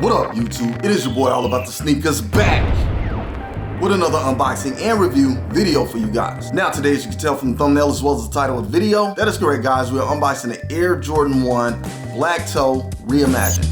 What up, YouTube? It is your boy All About The Sneakerz back with another unboxing and review video for you guys. Now today, as you can tell from the thumbnail as well as the title of the video, that is correct guys, we are unboxing the Air Jordan 1 Black Toe Reimagined.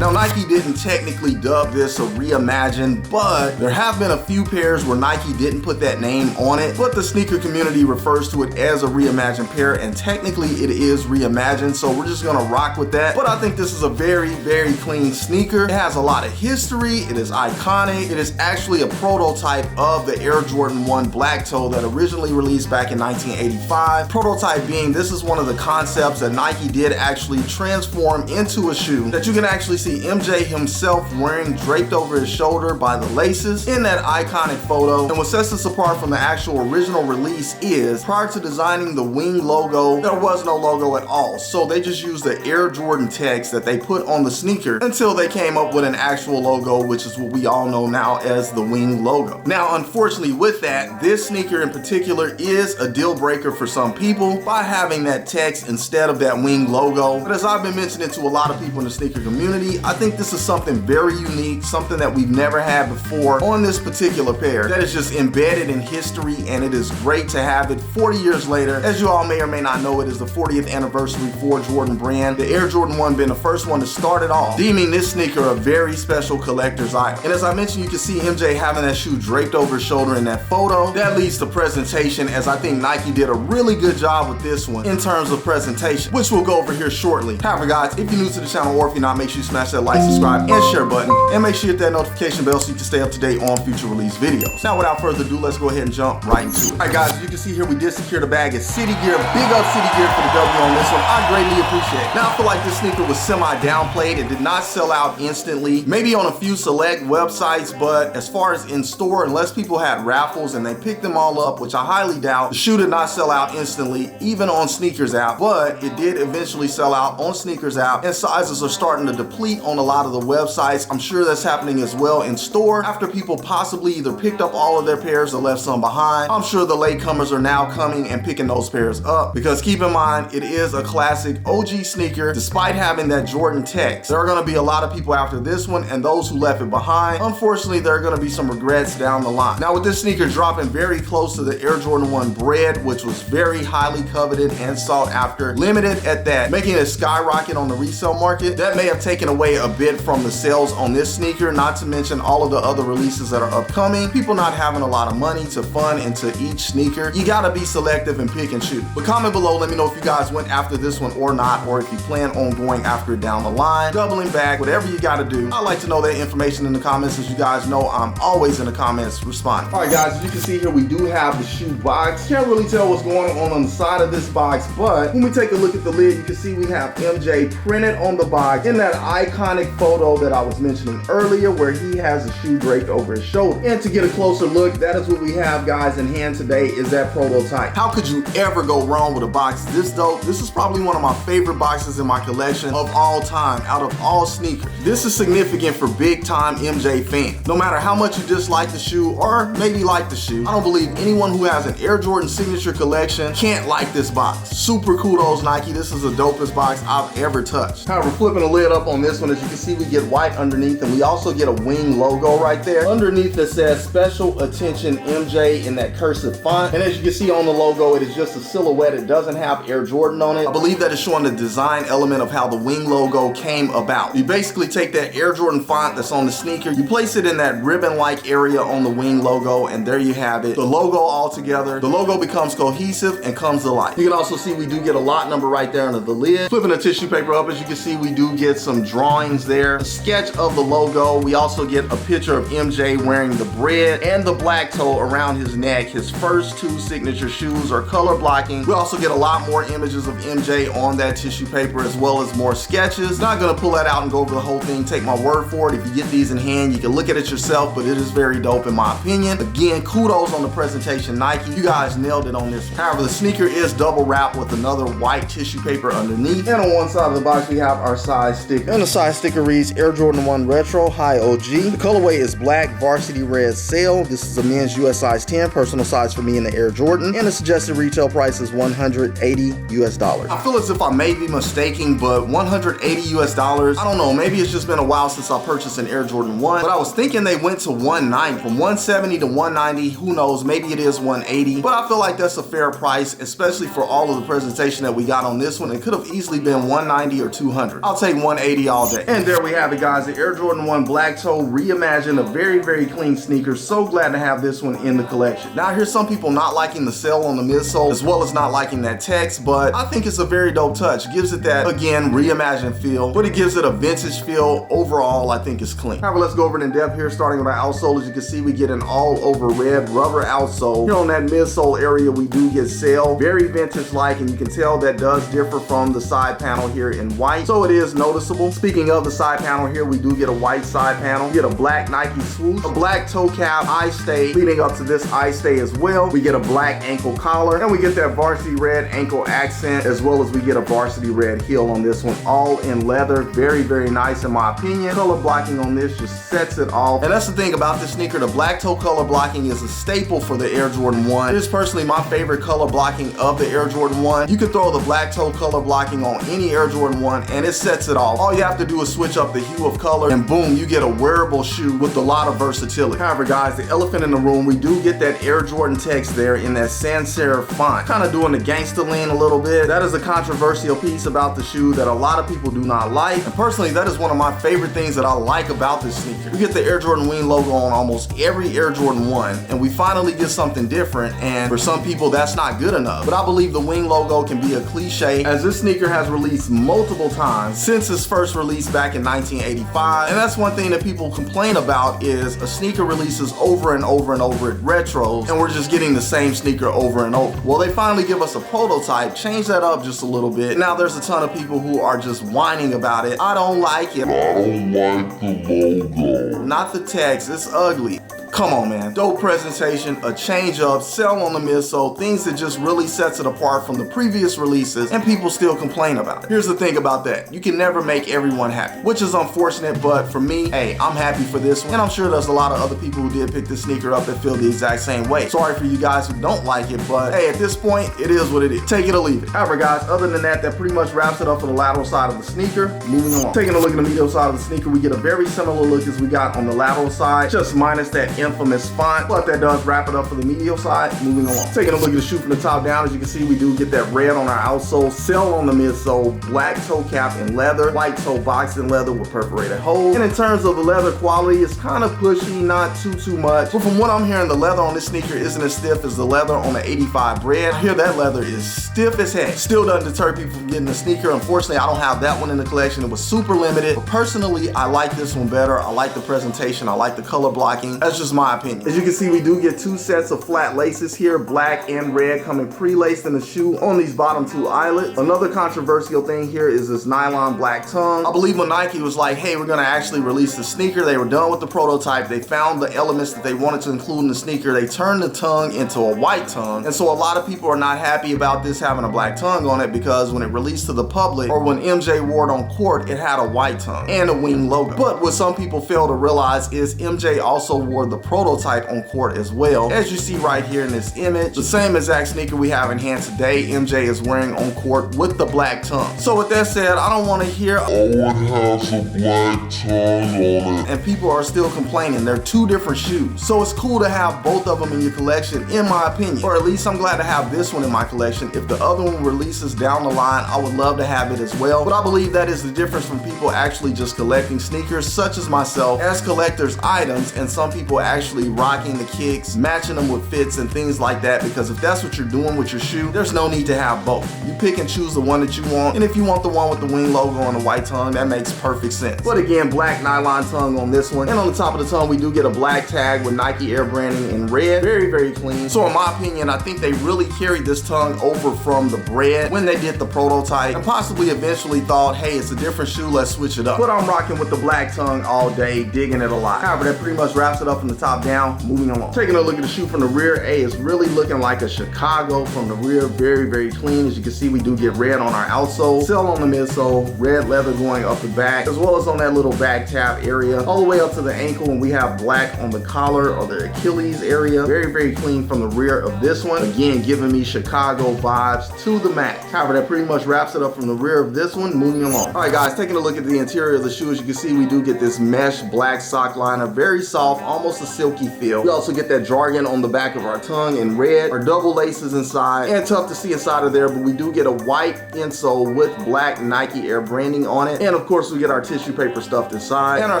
Now Nike didn't technically dub this a reimagined, but there have been a few pairs where Nike didn't put that name on it, but the sneaker community refers to it as a reimagined pair, and technically it is reimagined, so we're just gonna rock with that. But I think this is a very, very clean sneaker. It has a lot of history, it is iconic, it is actually a prototype of the Air Jordan 1 Black Toe that originally released back in 1985. Prototype being, this is one of the concepts that Nike did actually transform into a shoe that you can actually see MJ himself wearing draped over his shoulder by the laces in that iconic photo. And what sets this apart from the actual original release is, prior to designing the wing logo, there was no logo at all. So they just used the Air Jordan text that they put on the sneaker until they came up with an actual logo, which is what we all know now as the wing logo. Now, unfortunately with that, this sneaker in particular is a deal breaker for some people by having that text instead of that wing logo. But as I've been mentioning to a lot of people in the sneaker community, I think this is something very unique, something that we've never had before on this particular pair that is just embedded in history, and it is great to have it 40 years later. As you all may or may not know, it is the 40th anniversary for Jordan brand. The Air Jordan 1 being the first one to start it off, deeming this sneaker a very special collector's item. And as I mentioned, you can see MJ having that shoe draped over his shoulder in that photo. That leads to presentation, as I think Nike did a really good job with this one in terms of presentation, which we'll go over here shortly. However guys, if you're new to the channel or if you're not, make sure you smash that like, subscribe, and share button, and make sure you hit that notification bell so you can stay up to date on future release videos. Now without further ado, let's go ahead and jump right into it. Alright guys, as you can see here, we did secure the bag at City Gear. Big up City Gear for the W on this one. I greatly appreciate it. Now I feel like this sneaker was semi-downplayed. It did not sell out instantly, maybe on a few select websites, but as far as in store, unless people had raffles and they picked them all up, which I highly doubt, the shoe did not sell out instantly, even on SNKRS app, but it did eventually sell out on SNKRS app, and sizes are starting to deplete on a lot of the websites. I'm sure that's happening as well in store after people possibly either picked up all of their pairs or left some behind. I'm sure the latecomers are now coming and picking those pairs up, because keep in mind, it is a classic OG sneaker. Despite having that Jordan text, there are going to be a lot of people after this one, and those who left it behind, unfortunately there are going to be some regrets down the line. Now with this sneaker dropping very close to the Air Jordan 1 Bread, which was very highly coveted and sought after, limited at that, making it skyrocket on the resale market, that may have taken away a bit from the sales on this sneaker, not to mention all of the other releases that are upcoming. People not having a lot of money to fund into each sneaker. You gotta be selective and pick and choose. But comment below, let me know if you guys went after this one or not, or if you plan on going after it down the line, doubling back, whatever you gotta do. I like to know that information in the comments. As you guys know, I'm always in the comments responding. All right guys, as you can see here, we do have the shoe box. Can't really tell what's going on the side of this box, but when we take a look at the lid, you can see we have MJ printed on the box in that iconic photo that I was mentioning earlier, where he has a shoe draped over his shoulder. And to get a closer look, that is what we have guys in hand today, is that prototype. How could you ever go wrong with a box this dope? This is probably one of my favorite boxes in my collection of all time, out of all sneakers. This is significant for big time MJ fans. No matter how much you dislike the shoe or maybe like the shoe, I don't believe anyone who has an Air Jordan signature collection can't like this box. Super kudos Nike, this is the dopest box I've ever touched. However, flipping the lid up on this one, as you can see, we get white underneath, and we also get a wing logo right there. Underneath it says special attention MJ in that cursive font. And as you can see on the logo, it is just a silhouette. It doesn't have Air Jordan on it. I believe that is showing the design element of how the wing logo came about. You basically take that Air Jordan font that's on the sneaker, you place it in that ribbon-like area on the wing logo, and there you have it. The logo all together. The logo becomes cohesive and comes to life. You can also see we do get a lot number right there under the lid. Flipping the tissue paper up, as you can see, we do get some drawing drawings there, a sketch of the logo. We also get a picture of MJ wearing the bread and the black toe around his neck. His first 2 signature shoes are color blocking. We also get a lot more images of MJ on that tissue paper, as well as more sketches. Not gonna pull that out and go over the whole thing, take my word for it. If you get these in hand, you can look at it yourself, but it is very dope in my opinion. Again, kudos on the presentation, Nike. You guys nailed it on this one. However, the sneaker is double wrapped with another white tissue paper underneath. And on one side of the box, we have our size sticker. And the size sticker reads Air Jordan 1 Retro High OG. The colorway is black, varsity red sail. This is a men's US size 10, personal size for me in the Air Jordan. And the suggested retail price is $180 US. I feel as if I may be mistaken, but $180 US, I don't know, maybe it's just been a while since I purchased an Air Jordan 1, but I was thinking they went to 190, from 170 to 190, who knows, maybe it is 180, but I feel like that's a fair price, especially for all of the presentation that we got on this one. It could have easily been 190 or 200. I'll take 180 all day. And there we have it, guys, the Air Jordan 1 Black Toe Reimagined, a very, very clean sneaker. So glad to have this one in the collection. Now, I hear some people not liking the sale on the midsole, as well as not liking that text, but I think it's a very dope touch. Gives it that, again, reimagined feel, but it gives it a vintage feel. Overall, I think it's clean. However, let's go over it in depth here, starting with our outsole. As you can see, we get an all over red rubber outsole. Here on that midsole area, we do get sail, very vintage-like, and you can tell that does differ from the side panel here in white, so it is noticeable. Speaking of the side panel here, we do get a white side panel. We get a black Nike swoosh, a black toe cap, eye stay, leading up to this eye stay as well. We get a black ankle collar, and we get that varsity red ankle accent, as well as we get a varsity red heel on this one, all in leather. Very, very nice in my opinion. Color blocking on this just sets it off. And that's the thing about this sneaker, the black toe color blocking is a staple for the Air Jordan 1. It is personally my favorite color blocking of the Air Jordan 1. You can throw the black toe color blocking on any Air Jordan 1 and it sets it off. All you have to do is switch up the hue of color and boom, you get a wearable shoe with a lot of versatility. However, guys, the elephant in the room, we do get that Air Jordan text there in that sans serif font, kind of doing the gangster lean a little bit. That is a controversial piece about the shoe that a lot of people do not like. And personally, that is one of my favorite things that I like about this sneaker. We get the Air Jordan Wing logo on almost every Air Jordan 1, and we finally get something different, and for some people that's not good enough. But I believe the wing logo can be a cliche, as this sneaker has released multiple times since its first release back in 1985. And that's one thing that people complain about, is a sneaker releases over and over and over at retros, and we're just getting the same sneaker over and over. Well, they finally give us a prototype, change that up just a little bit. Now there's a ton of people who are just whining about it. I don't like it. I don't like the logo. Not the text, it's ugly. Come on, man. Dope presentation, a change up, sell on the midsole, things that just really sets it apart from the previous releases, and people still complain about it. Here's the thing about that. You can never make everyone happy, which is unfortunate, but for me, hey, I'm happy for this one. And I'm sure there's a lot of other people who did pick this sneaker up that feel the exact same way. Sorry for you guys who don't like it, but hey, at this point, it is what it is. Take it or leave it. However, guys, other than that, that pretty much wraps it up for the lateral side of the sneaker. Moving along. Taking a look at the medial side of the sneaker, we get a very similar look as we got on the lateral side, just minus that infamous font, but that does wrap it up for the medial side. Moving along. Taking a look at the shoe from the top down, as you can see, we do get that red on our outsole, cell on the midsole, black toe cap in leather, white toe box in leather with perforated holes. And in terms of the leather quality, it's kind of pushy, not too much. But from what I'm hearing, the leather on this sneaker isn't as stiff as the leather on the 85 Bread. I hear that leather is stiff as heck. Still doesn't deter people from getting the sneaker. Unfortunately, I don't have that one in the collection. It was super limited. But personally, I like this one better. I like the presentation. I like the color blocking. That's just my opinion. As you can see, we do get 2 sets of flat laces here, black and red, coming pre-laced in the shoe on these bottom 2 eyelets. Another controversial thing here is this nylon black tongue. I believe when Nike was like, hey, we're gonna actually release the sneaker, they were done with the prototype, they found the elements that they wanted to include in the sneaker, they turned the tongue into a white tongue. And so a lot of people are not happy about this having a black tongue on it, because when it released to the public, or when MJ wore it on court, it had a white tongue and a wing logo. But what some people fail to realize is MJ also wore the prototype on court as well. As you see right here in this image, the same exact sneaker we have in hand today, MJ is wearing on court with the black tongue. So with that said, I don't want to hear, oh, it has a black tongue on it, and people are still complaining. They're 2 different shoes. So it's cool to have both of them in your collection, in my opinion. Or at least I'm glad to have this one in my collection. If the other one releases down the line, I would love to have it as well. But I believe that is the difference from people actually just collecting sneakers, such as myself, as collector's items, and some people actually rocking the kicks, matching them with fits and things like that, because if that's what you're doing with your shoe, there's no need to have both. You pick and choose the one that you want, and if you want the one with the wing logo on the white tongue, that makes perfect sense. But again, black nylon tongue on this one, and on the top of the tongue we do get a black tag with Nike Air branding in red. Very, very clean. So in my opinion, I think they really carried this tongue over from the Bread when they did the prototype, and possibly eventually thought, hey, it's a different shoe, let's switch it up. But I'm rocking with the black tongue all day, digging it a lot. However, that pretty much wraps it up from the top down. Moving along. Taking a look at the shoe from the rear, hey, it's really looking like a Chicago from the rear. Very, very clean. As you can see, we do get red on our outsole, cell on the midsole, red leather going up the back, as well as on that little back tab area, all the way up to the ankle, and we have black on the collar or the Achilles area. Very, very clean from the rear of this one. Again, giving me Chicago vibes to the max. However, that pretty much wraps it up from the rear of this one. Moving along. All right, guys, taking a look at the interior of the shoe, as you can see, we do get this mesh black sock liner, very soft, almost a silky feel. We also get that jargon on the back of our tongue in red, our double laces inside, and tough to see inside of there, but we do get a white insole with black Nike Air branding on it, and of course we get our tissue paper stuffed inside, and our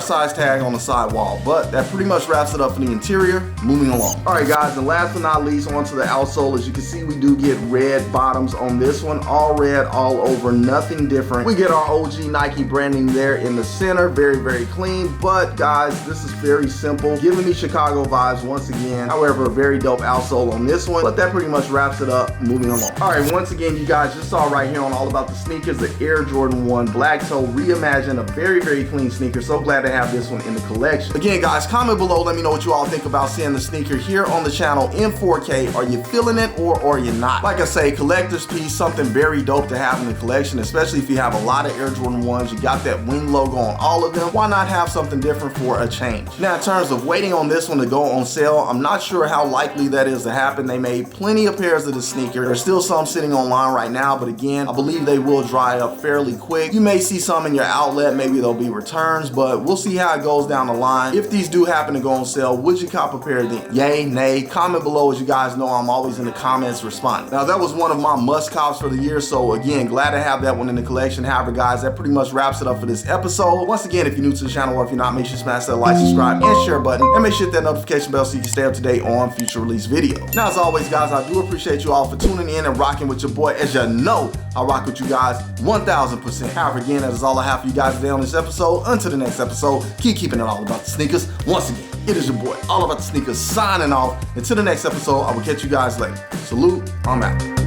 size tag on the side wall. But that pretty much wraps it up for the interior. Moving along. All right, guys, and last but not least, onto the outsole. As you can see, we do get red bottoms on this one, all red all over, nothing different. We get our OG Nike branding there in the center. Very, very clean. But guys, this is very simple, giving me Chicago vibes once again. However, a very dope outsole on this one. But that pretty much wraps it up. Moving along. All right, once again, you guys just saw right here on All About the Sneakers, the Air Jordan 1 Black Toe Reimagined, a very, very clean sneaker. So glad to have this one in the collection. Again, guys, comment below. Let me know what you all think about seeing the sneaker here on the channel in 4K. Are you feeling it or are you not? Like I say, collector's piece, something very dope to have in the collection, especially if you have a lot of Air Jordan 1s. You got that wing logo on all of them. Why not have something different for a change? Now, in terms of waiting on this one to go on sale, I'm not sure how likely that is to happen. They made plenty of pairs of the sneaker. There's still some sitting online right now, but again, I believe they will dry up fairly quick. You may see some in your outlet, maybe there'll be returns, but we'll see how it goes down the line. If these do happen to go on sale, would you cop a pair then? Yay, nay? Comment below. As you guys know, I'm always in the comments responding. Now, that was one of my must cops for the year, so again, glad to have that one in the collection. However, guys, that pretty much wraps it up for this episode. Once again, if you're new to the channel or if you're not, make sure you smash that like, subscribe, and share button, and make sure you hit that notification bell so you can stay up to date on future release videos. Now, as always, guys, I do appreciate you all for tuning in and rocking with your boy. As you know, I rock with you guys 1000%. However, again, that is all I have for you guys today on this episode. Until the next episode, keep keeping it all about the sneakers. Once again, it is your boy, All About the Sneakers, signing off. Until the next episode, I will catch you guys later. Salute, I'm out.